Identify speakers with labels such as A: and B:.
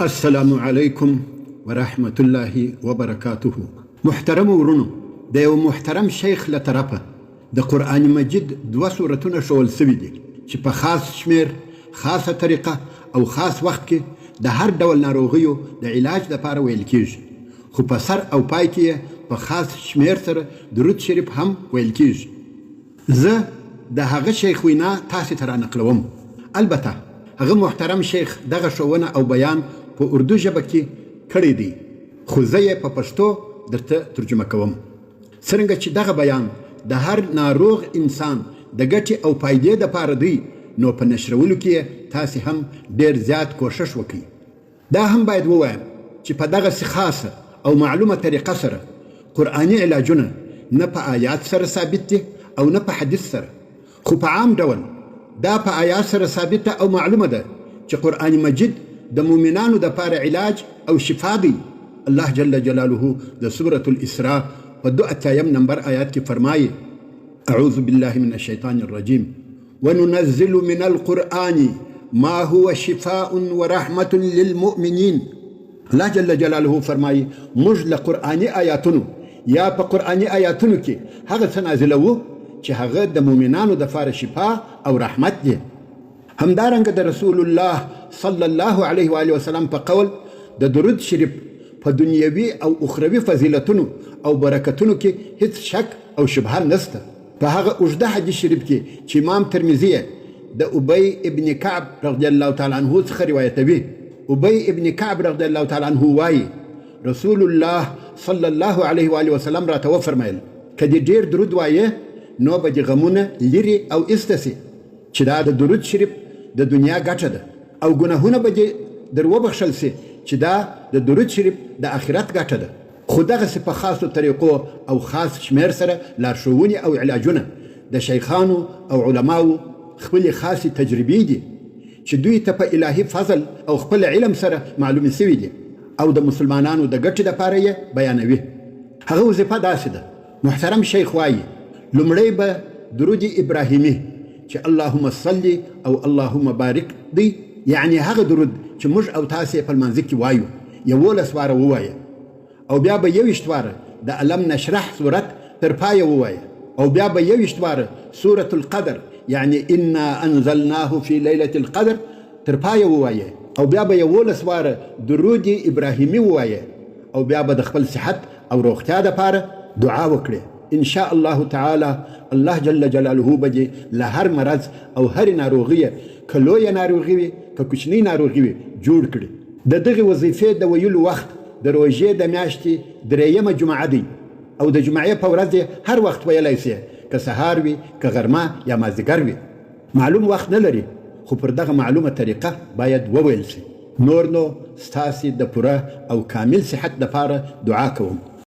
A: السلام علیکم ورحمت الله وبرکاته. محترم ورونو، د یو محترم شیخ له طرفه د قرآن مجید 2 سورتونه ښوول سوي دي چې په خاص شمیر، خاصه طریقه او خاص وخت کې د هر ډول ناروغیو د علاج لپاره ویل کیږي، خو په سر او پای کې په خاص شمیر سره درود شریف هم ویل کیږي. زه د هغه شیخ وینا تاسو ته رانقلوم. البته هغه محترم شیخ دغه ښوونه او بیان په اردو ژبه کې کړی دی، خو زه یې په پښتو درته ترجمه کوم. څرنګه چې دغه بیان د هر ناروغ انسان د ګټې او فایدې دپاره دی، نو په نشرولو کې تاسې هم ډېر زیات کوښښ وکړئ. دا هم باید ووایم چې په دغسې خاصه او معلومه طریقه سره قرآني علاجونه نه په آیات سره ثابت دي او نه په حدیث سره، خو په عام ډول دا په آیات سره ثابته او معلومه ده چې قرآن مجید د مؤمنانو دپاره علاج او شفا دی. الله جل جلاله د سورة الاسراء په 82 نمبر آیات کې فرمایي: اعوذ بالله من الشیطان الرجیم وننزل من القرآن ما هو شفاء ورحمة للمؤمنین. الله جل جلاله فرمایي موږ له قرآني آیاتونو یا په قرآني آیاتونو کې هغه څه نازلوو چې هغه د مؤمنانو دپاره شفا او رحمت دی. همدارنګه د رسول الله صلی الله علیه و آله وسلم په قول د درود شریف په دنیوي او اخروي فضیلتونو او برکتونو کې هیڅ شک او شبهه نسته. په هغه اوږده حدیث شریف کې چې امام ترمذي د ابی ابن کعب رضی الله تعالی عنه څخه روایتوي، ابی ابن کعب رضی الله تعالی عنه وایي رسول الله صلی الله علیه و آله وسلم راته وفرمایل که دې ډېر درود وایې نو به دې غمونه لرې او ایسته سي، چې دا د درود شریف د دنیا ګټه ده، او ګناهونه به دې در وبخښل سي چې دا د درود شریف د آخرت ګټه ده. خو دغسې په خاصو طریقو او خاص شمیر سره لارښوونې او علاجونه د شیخانو او علماو خپلې خاصې تجربې دي چې دوی ته په الهي فضل او خپل علم سره معلومې سوي دي، او د مسلمانانو د ګټې دپاره یې بیانوي. هغه وظیفه داسې ده. محترم شیخ وایي لومړی به درود ابراهیمي چې اللهم صلی او اللهم بارک دی، یعنی هغه درود چې موږ او تاسې په لمانځه کې وایو 11 واره ووایه، او بیا به 21 واره د الم نشرح صورت تر پایه ووایه، او بیا به 21 واره سورة القدر یعنی انا انزلناه فی لیلة القدر تر پایه ووایه، او بیا به 11 واره درود ابراهیمي ووایه، او بیا به د خپل صحت او روغتیا دپاره دعا وکړي. ان شاء الله تعالی الله جل جلاله به له هر مرض او هر ناروغي، که لویه ناروغي وي که کوچنۍ ناروغي وي، جوړ کړي. د دغې وظیفې د ویلو وخت د روژې د میاشتې 3 جمعه دی، او د جمعې په ورځ هر وخت ویلی سي، که سهار وي که غرمه یا مازدیګر وي. معلوم وخت نه لري، خو پر دغه معلومه طریقه باید وویل سي. نور نو ستاسې د پوره او کامل صحت دپاره دعا کوم.